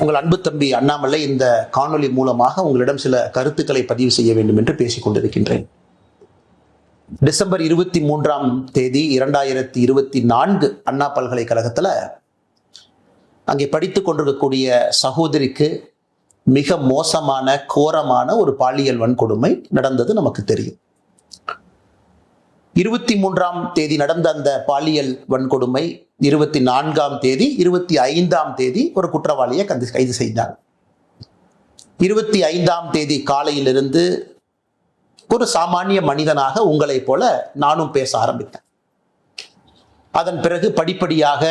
உங்கள் அன்பு தம்பி அண்ணாமலை இந்த காணொலி மூலமாக உங்களிடம் சில கருத்துக்களை பதிவு செய்ய வேண்டும் என்று பேசிக் கொண்டிருக்கின்றேன். டிசம்பர் 23ஆம் தேதி 2024 அண்ணா பல்கலைக்கழகத்தில் அங்கே படித்துக் கொண்டிருக்கக்கூடிய சகோதரிக்கு மிக மோசமான கோரமான ஒரு பாலியல் வன்கொடுமை நடந்தது நமக்கு தெரியும். 23ஆம் தேதி நடந்த அந்த பாலியல் வன்கொடுமை 24ஆம் தேதி 25ஆம் தேதி ஒரு குற்றவாளியை கைது செய்தார். 25ஆம் தேதி காலையிலிருந்து ஒரு சாமானிய மனிதனாக உங்களைப் போல நானும் பேச ஆரம்பித்தேன். அதன் பிறகு படிப்படியாக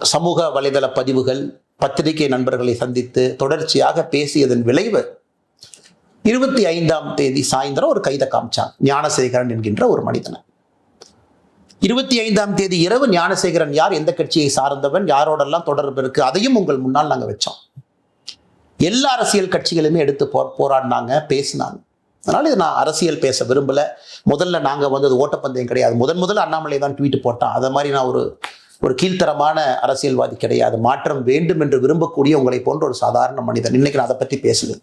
சமூக வலைதள பதிவுகள், பத்திரிகை நண்பர்களை சந்தித்து தொடர்ச்சியாக பேசியதன் விளைவு 25ஆம் தேதி சாயந்தரம் ஒரு கைதை காமிச்சான், ஞானசேகரன் என்கின்ற ஒரு மனிதனை. 25ஆம் தேதி இரவு ஞானசேகரன் யார், எந்த கட்சியை சார்ந்தவன், யாரோடெல்லாம் தொடர்பு இருக்கு, அதையும் உங்கள் முன்னால் நாங்கள் வச்சோம். எல்லா அரசியல் கட்சிகளுமே எடுத்து போராடினாங்க, பேசினாங்க. அதனால இது நான் அரசியல் பேச விரும்பல. முதல்ல நாங்கள் வந்தது ஓட்டப்பந்தயம் கிடையாது. முதல்ல அண்ணாமலை தான் ட்வீட் போட்டான். அதை மாதிரி நான் ஒரு கீழ்த்தரமான அரசியல்வாதி கிடையாது. மாற்றம் வேண்டும் என்று விரும்பக்கூடிய உங்களை போன்ற ஒரு சாதாரண மனிதன். இன்னைக்கு நான் அதை பற்றி பேசுவேன்.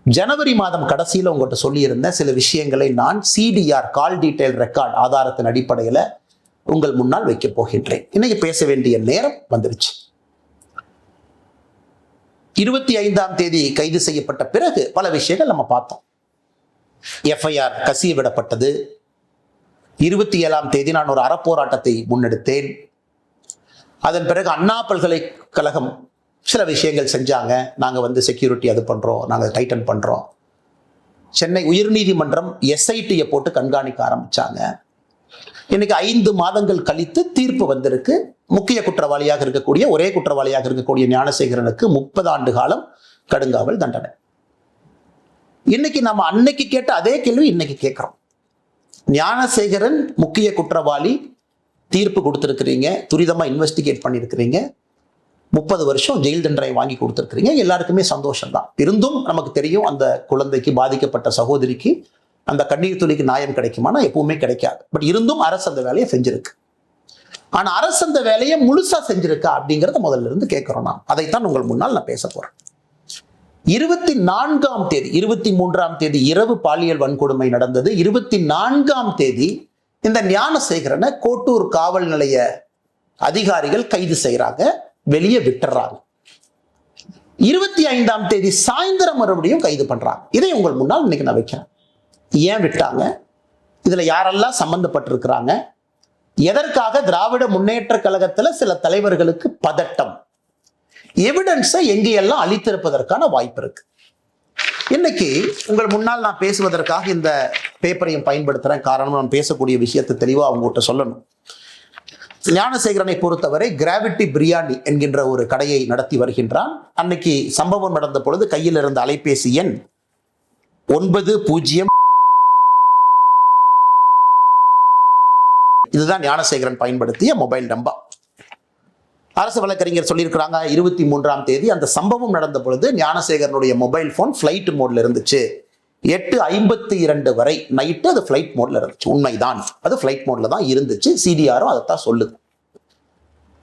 ஜனவரி மாதம் கடைசியில் உங்கள்கிட்ட சொல்லியிருந்த சில விஷயங்களை நான் CDR கால் டீடைல் ரெக்கார்ட் ஆதாரத்தின் அடிப்படையில் உங்கள் முன்னால் வைக்கப் போகின்றேன். இன்னைக்கு பேச வேண்டிய நேரம் வந்துருச்சு. 25ஆம் தேதி கைது செய்யப்பட்ட பிறகு பல விஷயங்கள் நம்ம பார்த்தோம். FIR கசிய விடப்பட்டது. 27ஆம் தேதி நான் ஒரு அறப்போராட்டத்தை முன்னெடுத்தேன். அதன் பிறகு அண்ணா பல்கலைக்கழகம் சில விஷயங்கள் செஞ்சாங்க. நாங்கள் செக்யூரிட்டி அது பண்ணுறோம், நாங்கள் டைட்டன் பண்ணுறோம். சென்னை உயர்நீதிமன்றம் SITயை போட்டு கண்காணிக்க ஆரம்பித்தாங்க. இன்னைக்கு 5 மாதங்கள் கழித்து தீர்ப்பு வந்திருக்கு. முக்கிய குற்றவாளியாக இருக்கக்கூடிய, ஒரே குற்றவாளியாக இருக்கக்கூடிய ஞானசேகரனுக்கு 30 ஆண்டு காலம் கடுங்காவல் தண்டனை. இன்னைக்கு நம்ம அன்னைக்கு கேட்ட அதே கேள்வி இன்னைக்கு கேட்குறோம். ஞானசேகரன் முக்கிய குற்றவாளி, தீர்ப்பு கொடுத்துருக்கிறீங்க, துரிதமாக இன்வெஸ்டிகேட் பண்ணியிருக்கிறீங்க, 30 வருஷம் ஜெயில் தண்டனை வாங்கி கொடுத்துருக்கிறீங்க, எல்லாருக்குமே சந்தோஷம் தான். இருந்தும் நமக்கு தெரியும் அந்த குழந்தைக்கு, பாதிக்கப்பட்ட சகோதரிக்கு அந்த கண்ணீர் துளிக்கு நியாயம் கிடைக்குமானா எப்பவுமே கிடைக்காது. பட் இருந்தும் அரசு அந்த வேலையை செஞ்சிருக்கு. ஆனால் அரசு அந்த வேலையை முழுசா செஞ்சிருக்கா அப்படிங்கிறத முதல்ல இருந்து கேட்கிறோம். நான் அதைத்தான் உங்கள் முன்னால் நான் பேச போறேன். 24ஆம் தேதி 23ஆம் தேதி இரவு பாலியல் வன்கொடுமை நடந்தது. 24ஆம் தேதி இந்த ஞானசேகரனை கோட்டூர் காவல் நிலைய அதிகாரிகள் கைது செய்யறாங்க, வெளியே விட்டுறாங்க. 25ஆம் தேதி சாயந்தரம் மறுபடியும் கைது பண்றாங்க. இதை உங்கள் முன்னால் இன்னைக்கு நான் வைக்கிறேன். ஏன் விட்டாங்க, இதுல யாரெல்லாம் சம்பந்தப்பட்டிருக்கிறாங்க, எதற்காக திராவிட முன்னேற்ற கழகத்துல சில தலைவர்களுக்கு பதட்டம், எவிடன்ஸை எங்கேயெல்லாம் அளித்திருப்பதற்கான வாய்ப்பு இருக்கு. இன்னைக்கு உங்கள் முன்னால் நான் பேசுவதற்காக இந்த பேப்பரையும் பயன்படுத்துறேன். காரணம், நான் பேசக்கூடிய விஷயத்தை தெளிவா அவங்ககிட்ட சொல்லணும். ஞானசேகரனை பொறுத்தவரை கிராவிட்டி பிரியாணி என்கின்ற ஒரு கடையை நடத்தி வருகின்றான். அன்னைக்கு சம்பவம் நடந்த பொழுது கையில் இருந்த அலைபேசி எண் 90. இதுதான் ஞானசேகரன் பயன்படுத்திய மொபைல் நம்பர். அரசு வழக்கறிஞர் சொல்லியிருக்கிறாங்க 23ஆம் தேதி அந்த சம்பவம் நடந்த பொழுது ஞானசேகரனுடைய மொபைல் போன் ஃபிளைட் மோட்ல இருந்துச்சு. 8:52 வரை நைட்டு அது ஃபிளைட் மோட்ல இருந்துச்சு. உண்மைதான், அது ஃபிளைட் மோட்ல தான் இருந்துச்சு. CDRம் அதைத்தான் சொல்லுது.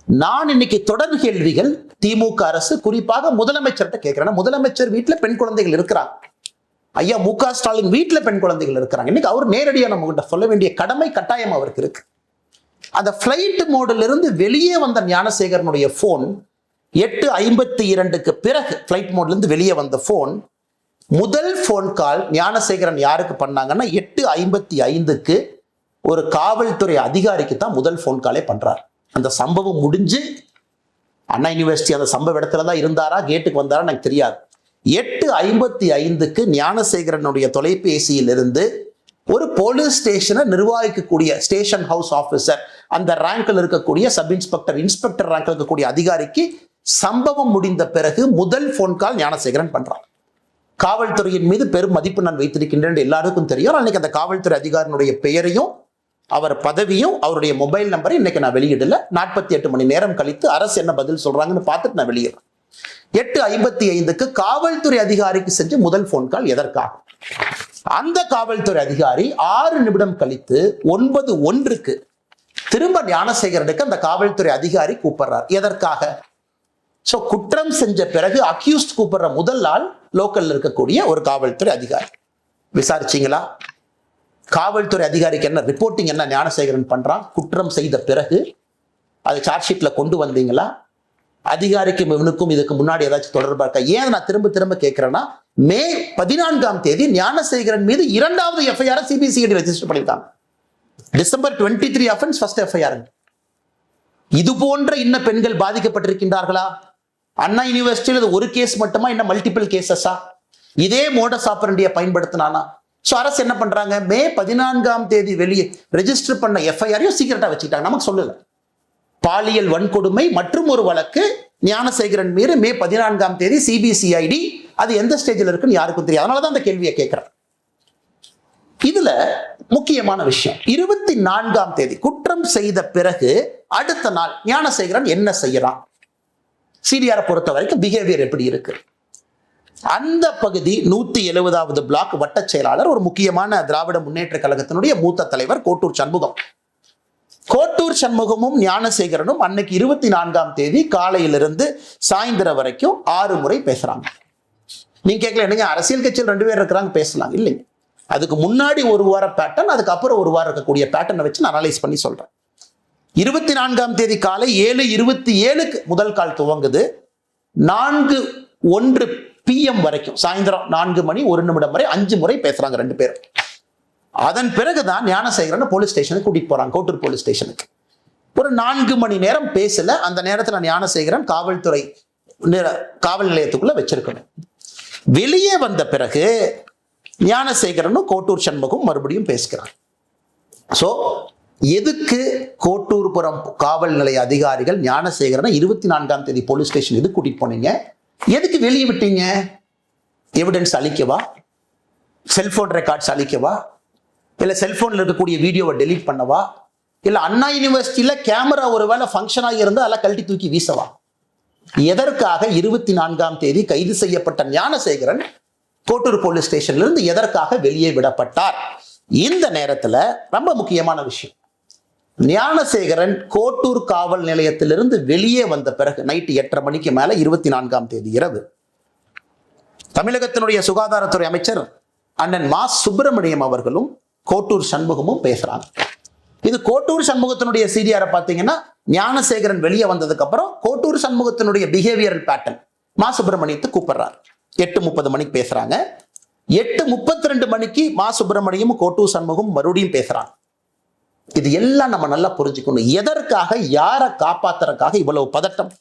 நான் இன்னைக்கு தொடர் கேள்விகள் திமுக அரசு, குறிப்பாக முதலமைச்சர்கிட்ட கேட்கிறேன். முதலமைச்சர் வீட்டில் பெண் குழந்தைகள் இருக்கிறாங்க. ஐயா MK ஸ்டாலின் வீட்டில் பெண் குழந்தைகள் இருக்கிறாங்க. இன்னைக்கு அவர் நேரடியாக நம்ம கிட்ட சொல்ல வேண்டிய கடமை கட்டாயம் அவருக்கு இருக்கு. அந்த ஃபிளைட் மோடில் இருந்து வெளியே வந்த ஞானசேகரனுடைய போன் 8:52க்கு பிறகு ஃபிளைட் மோட்ல இருந்து வெளியே வந்த போன், முதல் போன் கால் ஞானசேகரன் யாருக்கு பண்ணாங்கன்னா 8:55க்கு ஒரு காவல்துறை அதிகாரிக்கு தான் முதல் போன் காலே பண்றார். அந்த சம்பவம் முடிஞ்சு அண்ணா யூனிவர்சிட்டி அந்த சம்பவ இடத்துல தான் இருந்தாரா, கேட்டுக்கு வந்தாரா எனக்கு தெரியாது. 8:55க்கு ஞானசேகரனுடைய தொலைபேசியில் இருந்து ஒரு போலீஸ் ஸ்டேஷனை நிர்வகிக்கக்கூடிய ஸ்டேஷன் ஹவுஸ் ஆபீசர், அந்த ரேங்கில் இருக்கக்கூடிய சப் இன்ஸ்பெக்டர், இன்ஸ்பெக்டர் ரேங்கில் இருக்கக்கூடிய அதிகாரிக்கு சம்பவம் முடிந்த பிறகு முதல் போன் கால் ஞானசேகரன் பண்றார். காவல்துறையின் மீது பெரும் மதிப்பு நான் வைத்திருக்கின்றேன் எல்லாருக்கும் தெரியும். அன்னைக்கு அந்த காவல்துறை அதிகாரினுடைய பெயரையும் அவர் பதவியும் அவருடைய மொபைல் நம்பரை இன்னைக்கு நான் வெளியிடல. 48 மணி நேரம் கழித்து அரசு என்ன பதில் சொல்றாங்கன்னு பார்த்துட்டு நான் வெளியிடுறேன். 8:55க்கு காவல்துறை அதிகாரிக்கு செஞ்ச முதல் போன் கால் எதற்காக? அந்த காவல்துறை அதிகாரி 6 நிமிடம் கழித்து 9:01க்கு திரும்ப ஞானசேகரனுக்கு அந்த காவல்துறை அதிகாரி கூப்பிடுறார். எதற்காக? சோ குற்றம் செஞ்ச பிறகு அக்யூஸ்ட் கூப்பிடுற முதல் ஆள் லோக்கல்ல இருக்கக்கூடிய ஒரு காவல்துறை அதிகாரி. விசாரிச்சீங்களா? காவல்துறை அதிகாரிக்கு என்ன ரிப்போர்ட்டிங் என்ன ஞானசேகரன் பண்றான்? குற்றம் செய்த பிறகு அது சார்ஜ் ஷீட்ல கொண்டு வந்தீங்களா? அதிகாரிக்கும் இவனுக்கும் இதுக்கு முன்னாடி ஏதாச்சும் தொடர்பா இருக்கா? ஏன் நான் திரும்ப திரும்ப கேட்கிறேன்னா, மே 14 ஞானசேகரன் மீது 2வது எஃப்ஐஆர் சிபிசிஐடி ரெஜிஸ்டர் பண்ணிருக்காங்க. December 23 offence first FIR. இது போன்ற இன்ன பெண்கள் பாதிக்கப்பட்டிருக்கின்றார்களா? அண்ணா யூனிவர்சிட்டியில் ஒரு கேஸ் மட்டுமா, இன்னும் மல்டிபிள் கேசஸா? இதே மோடஸ் ஆபரண்டியை பயன்படுத்தினானா? சோ அரசு என்ன பண்றாங்க, மே 14 வெளியே ரெஜிஸ்டர் பண்ண எஃப்ஐஆரையும் சீக்கிரட்டா வச்சுக்கிட்டாங்க. நமக்கு சொல்லல. பாலியல் வன்கொடுமை மற்றும் ஒரு வழக்கு ஞானசேகரன் மீது மே 14 சிபிசிஐடி, அது எந்த ஸ்டேஜில் இருக்குன்னு யாருக்கும் தெரியாது. அதனாலதான் அந்த கேள்வியை கேட்கிறேன். இதுல முக்கியமான விஷயம், 24 குற்றம் செய்த பிறகு அடுத்த நாள் ஞானசேகரன் என்ன செய்யறான்? சிடிஆரை பொறுத்த வரைக்கும் பிஹேவியர் எப்படி இருக்கு? அந்த பகுதி 170வது பிளாக் வட்ட செயலாளர், ஒரு முக்கியமான திராவிட முன்னேற்ற கழகத்தினுடைய மூத்த தலைவர் கோட்டூர் சண்முகம். கோட்டூர் சண்முகமும் ஞானசேகரனும் அன்னைக்கு 24 காலையிலிருந்து சாயந்தரம் வரைக்கும் 6 முறை பேசுறாங்க. நீங்க கேட்கல, என்னங்க அரசியல் கட்சியில் 2 பேர் இருக்கிறாங்க பேசலாம் இல்லைங்க. அதுக்கு முன்னாடி ஒரு வார பேட்டர்ன், அதுக்கப்புறம் ஒரு வாரம் இருக்கக்கூடிய பேட்டர்னை வச்சு நான் அனலைஸ் பண்ணி சொல்றேன். 24 காலை 7:27 முதல் கால் துவங்குது. 4:01 PM வரைக்கும், சாயந்தரம் 4 மணி 1 நிமிடம் வரை 5 முறை பேசுறாங்க 2 பேரும். அதன் பிறகுதான் ஞானசேகரன் போலீஸ் ஸ்டேஷனுக்கு கூட்டிட்டு போறாங்க, கோட்டூர் போலீஸ் ஸ்டேஷனுக்கு. ஒரு 4 மணி நேரம் பேசல. அந்த நேரத்தில் ஞானசேகரன் காவல்துறை காவல் நிலையத்துக்குள்ள வச்சிருக்கணும். வெளியே வந்த பிறகு ஞானசேகரனும் கோட்டூர் சண்முகம் மறுபடியும் பேசுகிறார். சோ எதுக்கு கோட்டூர்புரம் காவல் நிலைய அதிகாரிகள் ஞானசேகரனை 24 போலீஸ் ஸ்டேஷன் எதுக்கு கூட்டிட்டு போனீங்க? எதுக்கு வெளியே விட்டீங்க? எவிடன்ஸ் அளிக்கவா? செல்போன் ரெக்கார்ட்ஸ் அளிக்கவா? இல்ல செல்போன்ல இருக்கக்கூடிய வீடியோவை டெலீட் பண்ணவா? இல்ல அண்ணா யூனிவர்சிட்டியில கேமரா ஒருவேளை ஃபங்க்ஷன் ஆகி இருந்தா அதெல்லாம் கழட்டி தூக்கி வீசவா? எதற்காக 24 கைது செய்யப்பட்ட ஞானசேகரன் கோட்டூர் போலீஸ் ஸ்டேஷன்ல இருந்து எதற்காக வெளியே விடப்பட்டார்? இந்த நேரத்துல ரொம்ப முக்கியமான விஷயம், ஞானசேகரன் கோட்டூர் காவல் நிலையத்திலிருந்து வெளியே வந்த பிறகு நைட்டு 8:30 மணிக்கு மேல 24 இரவு தமிழகத்தினுடைய சுகாதாரத்துறை அமைச்சர் அண்ணன் மா சுப்பிரமணியம் அவர்களும் கோட்டூர் சண்முகமும் பேசுறாங்க. இது கோட்டூர் சண்முகத்தினுடைய சிடிஆரை பார்த்தீங்கன்னா, ஞானசேகரன் வெளியே வந்ததுக்கு அப்புறம் கோட்டூர் சண்முகத்தினுடைய பிஹேவியரல் பேட்டர்ன் மா சுப்பிரமணியத்தை கூப்பிடுறாரு. 8:30 மணிக்கு பேசுறாங்க. 8:32 மணிக்கு மா சுப்பிரமணியம் கோட்டூர் சண்முகம் மறுபடியும் பேசுறாங்க. இது எல்லாம் நம்ம நல்லா புரிஞ்சுக்கணும். எதற்காக, யாரை காப்பாத்துறதுக்காக இவ்வளவு பதட்டம்?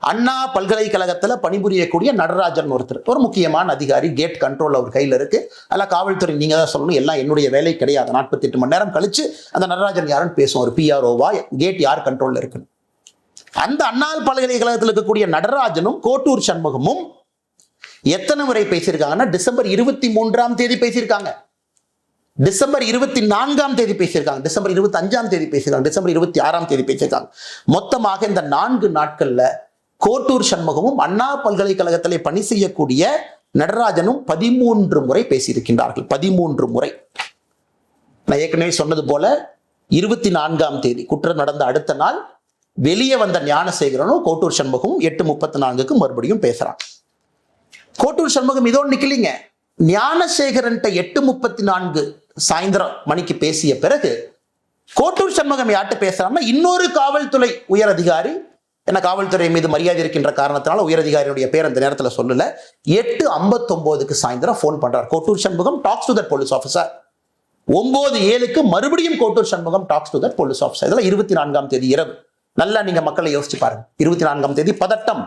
அண்ணா பல்கலைக்கழகத்துல பணிபுரியக்கூடிய நடராஜன் ஒருத்தர், ஒரு முக்கியமான அதிகாரி, கேட் கண்ட்ரோல் அவர் கையில இருக்கு. அதெல்லாம் காவல்துறை நீங்க தான் சொல்லணும், எல்லாம் என்னுடைய வேலை கிடையாது. 48 மணி நேரம் கழிச்சு அந்த நடராஜன் யாருன்னு பேசுவோம். ஒரு PROவா, கேட் யார் கண்ட்ரோல்ல இருக்கு? அந்த அண்ணா பல்கலைக்கழகத்தில் இருக்கக்கூடிய நடராஜனும் கோட்டூர் சண்முகமும் எத்தனை முறை பேசியிருக்காங்கன்னா, டிசம்பர் 23 பேசியிருக்காங்க, டிசம்பர் 24 பேசியிருக்காங்க, டிசம்பர் 25 பேசியிருக்காங்க, டிசம்பர் 26 பேசியிருக்காங்க. மொத்தமாக இந்த 4 நாட்கள்ல கோட்டூர் சண்முகமும் அண்ணா பல்கலைக்கழகத்திலே பணி செய்யக்கூடிய நடராஜனும் 13 முறை பேசியிருக்கின்றார்கள். 13 முறை. நான் ஏற்கனவே சொன்னது போல 24 குற்றம் நடந்த அடுத்த நாள் வெளியே வந்த ஞானசேகரனும் கோட்டூர் சண்முகமும் 8:34 மறுபடியும் பேசுறாங்க. கோட்டூர் சண்முகம் இதோடு நிக்கலிங்க. ஞானசேகரன் 8:34 சாயந்தரம் மணிக்கு பேசிய பிறகு கோட்டூர் சண்முகம் யார்கிட்ட பேசுறாங்கன்னா, இன்னொரு காவல்துறை உயர் அதிகாரி, ஏன்னா காவல்துறை மீது மரியாதை இருக்கின்ற காரணத்தினால உயர் அதிகாரியுடைய பேர் அந்த நேரத்தில் சொல்லல. 8:59 சாயந்தரம் போன் பண்றார் Kottur Shanmugam, tax to that police officer. 9:07 மறுபடியும் Kottur Shanmugam tax to that police officer. இதெல்லாம் 24 இரவு. நல்லா நீங்க மக்களை யோசிச்சு பாருங்க. 24 பதட்டம்.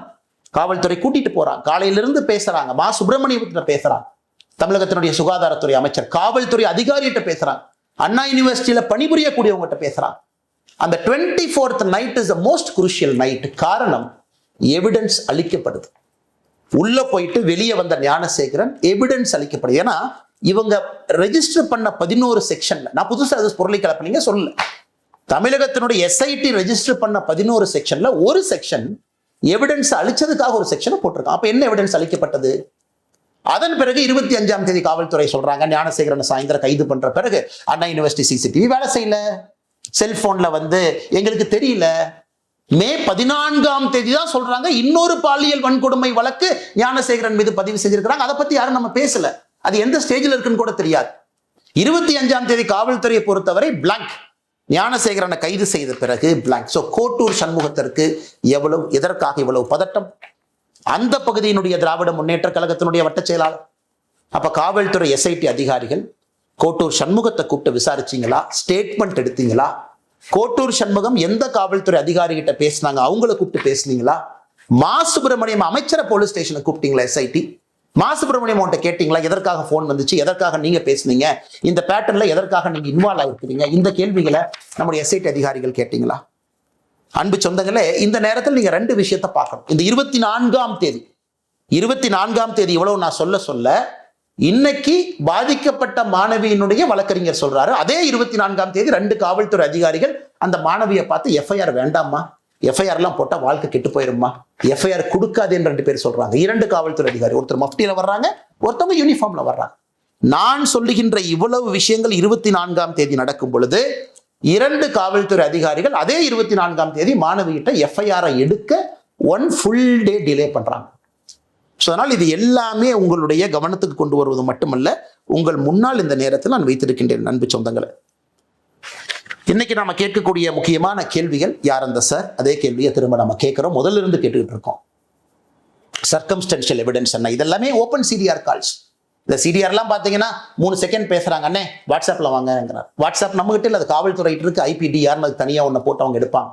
காவல்துறை கூட்டிட்டு போறாங்க, காலையிலிருந்து பேசுறாங்க, மா சுப்பிரமணியத்திட்ட பேசுறாங்க, தமிழகத்தினுடைய சுகாதாரத்துறை அமைச்சர், காவல்துறை அதிகாரிகிட்ட பேசுறாங்க, அண்ணா யூனிவர்சிட்டியில பணிபுரியக்கூடியவங்ககிட்ட பேசுறாங்க. அந்த 24th night is the most crucial night. காரணம், எவிடன்ஸ் அளிக்கப்படுது. உள்ள போயிட்டு வெளியே வந்த ஞானசேகரன் எவிடன்ஸ் அளிக்கப்படுது. ஏன்னா இவங்க ரெஜிஸ்டர் பண்ண 11 செக்ஷன்ல, நான் புதுசா அது பொருளை கலப்பினீங்க சொல்லல, தமிழகத்தினுடைய SIT ரெஜிஸ்டர் பண்ண 11 செக்ஷன்ல ஒரு செக்ஷன் எவிடன்ஸ் அளிச்சதுக்காக ஒரு செக்ஷனை போட்டிருக்கான். அப்ப என்ன எவிடன்ஸ் அளிக்கப்பட்டது? அதன் பிறகு 25 காவல்துறை சொல்றாங்க, ஞானசேகரன் சாயந்தரம் கைது பண்ற பிறகு அண்ணா யூனிவர்சிட்டி CCTV வேலை செய்யல, செல்போன்ல எங்களுக்கு தெரியல, மே 14ஆம் தேதி தான் சொல்றாங்க இன்னொரு பாலியல் வன்கொடுமை வழக்கு ஞானசேகரன் மீது பதிவு செஞ்சிருக்கிறாங்க. அதை பத்தி யாரும் நம்ம பேசல. அது எந்த ஸ்டேஜில் இருக்குன்னு கூட தெரியாது. 25ஆம் தேதி காவல்துறையை பொறுத்தவரை பிளாங்க். ஞானசேகரனை கைது செய்த பிறகு பிளாங்க். சோ கோட்டூர் சண்முகத்திற்கு எதற்காக இவ்வளவு பதட்டம்? அந்த பகுதியினுடைய திராவிட முன்னேற்ற கழகத்தினுடைய வட்ட செயலாளர். அப்ப காவல்துறை SIT அதிகாரிகள் கோட்டூர் சண்முகத்தை கூப்பிட்டு விசாரிச்சீங்களா? ஸ்டேட்மெண்ட் எடுத்தீங்களா? கோட்டூர் சண்முகம் எந்த காவல்துறை அதிகாரி கிட்ட பேசினாங்க, அவங்களை கூப்பிட்டு பேசுனீங்களா? மா சுப்பிரமணியம் அமைச்சரை போலீஸ் ஸ்டேஷனுக்கு கூப்பிட்டீங்களா? SIT மா சுப்பிரமணியம் உன்கிட்ட கேட்டீங்களா? எதற்காக போன் வந்துச்சு, எதற்காக நீங்க பேசுனீங்க, இந்த பேட்டர்ன்ல எதற்காக நீங்க இன்வால்வ் ஆகிருக்கிறீங்க? இந்த கேள்விகளை நம்முடைய SIT அதிகாரிகள் கேட்டீங்களா? அன்பு சொந்தங்களே, இந்த நேரத்தில் நீங்க ரெண்டு விஷயத்தை பார்க்கணும். இந்த 24ஆம் தேதி இவ்வளவு நான் சொல்ல இன்னைக்கு பாதிக்கப்பட்ட மாணவியினுடைய வழக்கறிஞர் சொல்றாரு, அதே 24ஆம் தேதி 2 காவல்துறை அதிகாரிகள் அந்த மாணவியை பார்த்து FIR வேண்டாமா, FIR எல்லாம் போட்டா வாழ்க்கை கெட்டு போயிருமா, FIR கொடுக்காதேன்னு 2 பேர் சொல்றாங்க. 2 காவல்துறை அதிகாரி, ஒருத்தர் மஃப்டியில வர்றாங்க, ஒருத்தவங்க யூனிஃபார்ம்ல வர்றாங்க. நான் சொல்லுகின்ற இவ்வளவு விஷயங்கள் 24ஆம் தேதி நடக்கும் பொழுது 2 காவல்துறை அதிகாரிகள் அதே 24ஆம் தேதி மாணவியிட்ட FIR எடுக்க 1 full day டிலே பண்றாங்க. அதனால் இது எல்லாமே உங்களுடைய கவனத்துக்கு கொண்டு வருவது மட்டுமல்ல, உங்கள் முன்னால் இந்த நேரத்தில் நான் வைத்திருக்கின்றேன். அன்பு சொந்தங்களை, இன்னைக்கு நாம கேட்கக்கூடிய முக்கியமான கேள்விகள், யார் அந்த சார்? அதே கேள்வியை திரும்ப நம்ம கேட்கிறோம், முதல்ல இருந்து கேட்டுக்கிட்டு இருக்கோம். சர்க்கம்ஸ்டன்ஷியல் எவிடன்ஸ் என்ன? இதெல்லாமே ஓப்பன் CDR கால்ஸ். இந்த CDRலாம் பார்த்தீங்கன்னா 3 செகண்ட் பேசுறாங்க, அண்ணே வாட்ஸ்அப்ல வாங்கிறார். வாட்ஸ்அப் நம்ம கிட்ட இல்லை, அது காவல்துறை இருக்கு. IPDR தனியாக ஒன்று போட்டு அவங்க எடுப்பாங்க.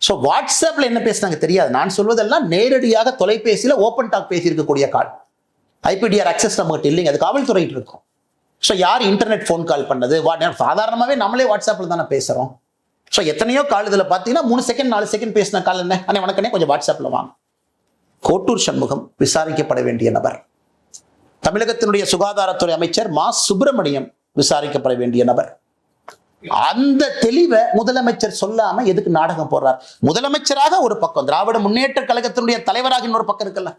ஸோ வாட்ஸ்அப்ல என்ன பேசுனாங்க தெரியாது. நான் சொல்வதெல்லாம் நேரடியாக தொலைபேசியில ஓப்பன் டாக் பேசியிருக்கக்கூடிய கால். IPDR அக்சஸ் நம்ம கிட்ட இல்லைங்க, அது காவல்துறை இருக்கும். ஸோ யார் இன்டர்நெட் ஃபோன் கால் பண்ணது? சாதாரணமாகவே நம்மளே வாட்ஸ்அப்ல தானே பேசுறோம். ஸோ எத்தனையோ கால் இதில் பார்த்தீங்கன்னா 3 செகண்ட் 4 செகண்ட் பேசின கால் என்ன, அண்ணே வணக்கண்ணே கொஞ்சம் வாட்ஸ்அப்ல வாங்க. கோட்டூர் சண்முகம் விசாரிக்கப்பட வேண்டிய நபர். தமிழகத்தினுடைய சுகாதாரத்துறை அமைச்சர் மா சுப்பிரமணியம் விசாரிக்கப்பட வேண்டிய நபர். அந்த தெளிவை முதலமைச்சர் சொல்லாம எதுக்கு நாடகம் போடுறார்? முதலமைச்சராக ஒரு பக்கம், திராவிட முன்னேற்ற கழகத்தினுடைய தலைவராக இன்னொரு பக்கம் இருக்குல்ல.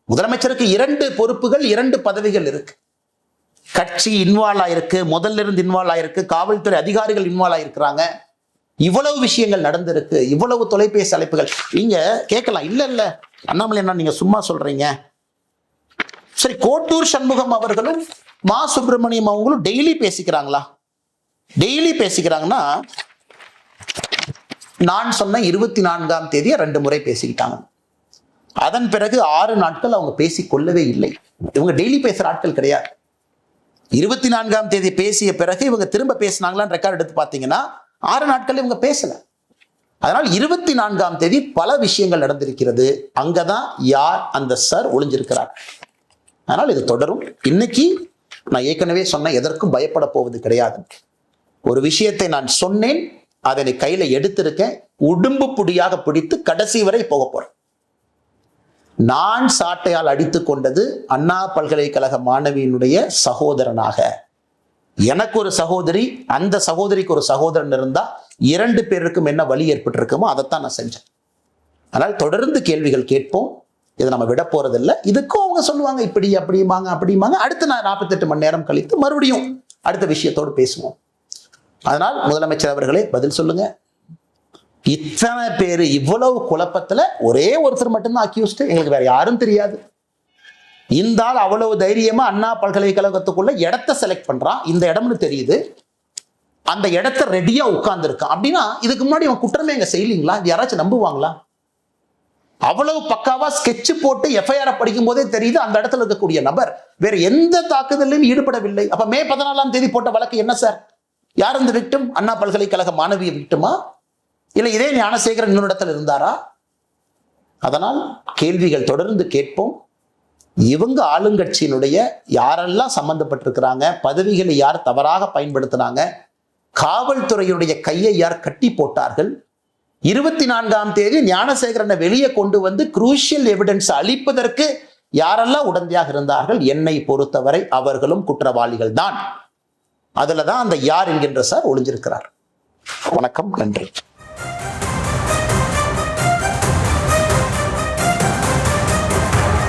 முதலமைச்சருக்கு 2 பொறுப்புகள், 2 பதவிகள் இருக்கு. கட்சி இன்வால்வ் ஆயிருக்கு, முதல்ல இருந்து இன்வால்வ் ஆயிருக்கு, காவல்துறை அதிகாரிகள் இன்வால்வ் ஆயிருக்கிறாங்க. இவ்வளவு விஷயங்கள் நடந்திருக்கு, இவ்வளவு தொலைபேசி அழைப்புகள். நீங்க கேட்கலாம், இல்ல அண்ணாமலை என்ன நீங்க சும்மா சொல்றீங்க? சரி, கோட்டூர் சண்முகம் அவர்களும் மா சுப்பிரமணியம் அவங்களும் டெய்லி பேசிக்கிறாங்களா? டெய்லி பேசிக்கிறாங்கன்னா, நான் சொன்ன 24ஆம் தேதியை 2 முறை பேசிக்கிட்டாங்க. அதன் பிறகு 6 நாட்கள் அவங்க பேசி கொள்ளவே இல்லை. இவங்க டெய்லி பேசுற ஆட்கள் கிடையாது. 24ஆம் தேதி பேசிய பிறகு இவங்க திரும்ப பேசினாங்களான்னு ரெக்கார்ட் எடுத்து பார்த்தீங்கன்னா 6 நாட்கள் இவங்க பேசல. அதனால் 24ஆம் தேதி பல விஷயங்கள் நடந்திருக்கிறது. அங்கதான் யார் அந்த சார் ஒளிஞ்சிருக்கிறார். அதனால் இது தொடரும். இன்னைக்கு நான் ஏற்கனவே சொன்ன, எதற்கும் பயப்பட போவது கிடையாது. ஒரு விஷயத்தை நான் சொன்னேன், அதனை கையில எடுத்திருக்கேன், உடும்பு புடியாக பிடித்து கடைசி வரை போக போறேன். நான் சாட்டையால் அடித்துக் கொண்டது அண்ணா பல்கலைக்கழக மாணவியினுடைய சகோதரனாக. எனக்கு ஒரு சகோதரி, அந்த சகோதரிக்கு ஒரு சகோதரன் இருந்தா 2 பேருக்கும் என்ன வலி ஏற்பட்டிருக்குமோ அதைத்தான் நான் செஞ்சேன். அதனால் தொடர்ந்து கேள்விகள் கேட்போம். இதை நம்ம விட போறதில்லை. இதுக்கும் அவங்க சொல்லுவாங்க இப்படி அப்படிமாங்க. அடுத்து நான் 48 மணி நேரம் கழித்து மறுபடியும் அடுத்த விஷயத்தோடு பேசுவோம். அதனால் முதலமைச்சர் அவர்களே பதில் சொல்லுங்க. இத்தனை பேரு இவ்வளவு குழப்பத்துல ஒரே ஒருத்தர் மட்டும்தான் அக்யூஸ்ட், எங்களுக்கு வேற யாரும் தெரியாது. இந்த ஆள் அவ்வளவு தைரியமா அண்ணா பல்கலைக்கழகத்துக்குள்ள இடத்தை செலக்ட் பண்றான், இந்த இடம்னு தெரியுது, அந்த இடத்த ரெடியா உட்கார்ந்து இருக்கான். அப்படின்னா இதுக்கு முன்னாடி அவன் குற்றமே எங்க செய்யலீங்களா? யாராச்சும் நம்புவாங்களா? அவ்வளவு பக்காவா ஸ்கெட்ச் போட்டு FIR படிக்கும் போதே தெரியுது அந்த இடத்துல இருக்கக்கூடிய நபர் வேற எந்த தாக்குதலையும் ஈடுபடவில்லை. அப்ப மே 14ஆம் தேதி போட்ட வழக்கு என்ன சார்? யார் இந்த விக்டிம்? அண்ணா பல்கலைக்கழக மாணவிய விக்டிமா, இல்ல இதே ஞானசேகரன் இன்னொரு இடத்துல இருந்தாரா? அதனால் கேள்விகள் தொடர்ந்து கேட்போம். இவங்க ஆளுங்கட்சியினுடைய யாரெல்லாம் சம்பந்தப்பட்டிருக்கிறாங்க, பதவிகளை யார் தவறாக பயன்படுத்தினாங்க, காவல்துறையுடைய கையை யார் கட்டி போட்டார்கள், 24ஆம் தேதி ஞானசேகரனை வெளியே கொண்டு வந்து குரூஷியல் எவிடன்ஸ் அளிப்பதற்கு யாரெல்லாம் உடந்தையாக இருந்தார்கள், என்னை பொறுத்தவரை அவர்களும் குற்றவாளிகள் தான். அதுலதான் அந்த யார் என்கின்ற சார் ஒளிஞ்சிருக்கிறார். வணக்கம், நன்றி.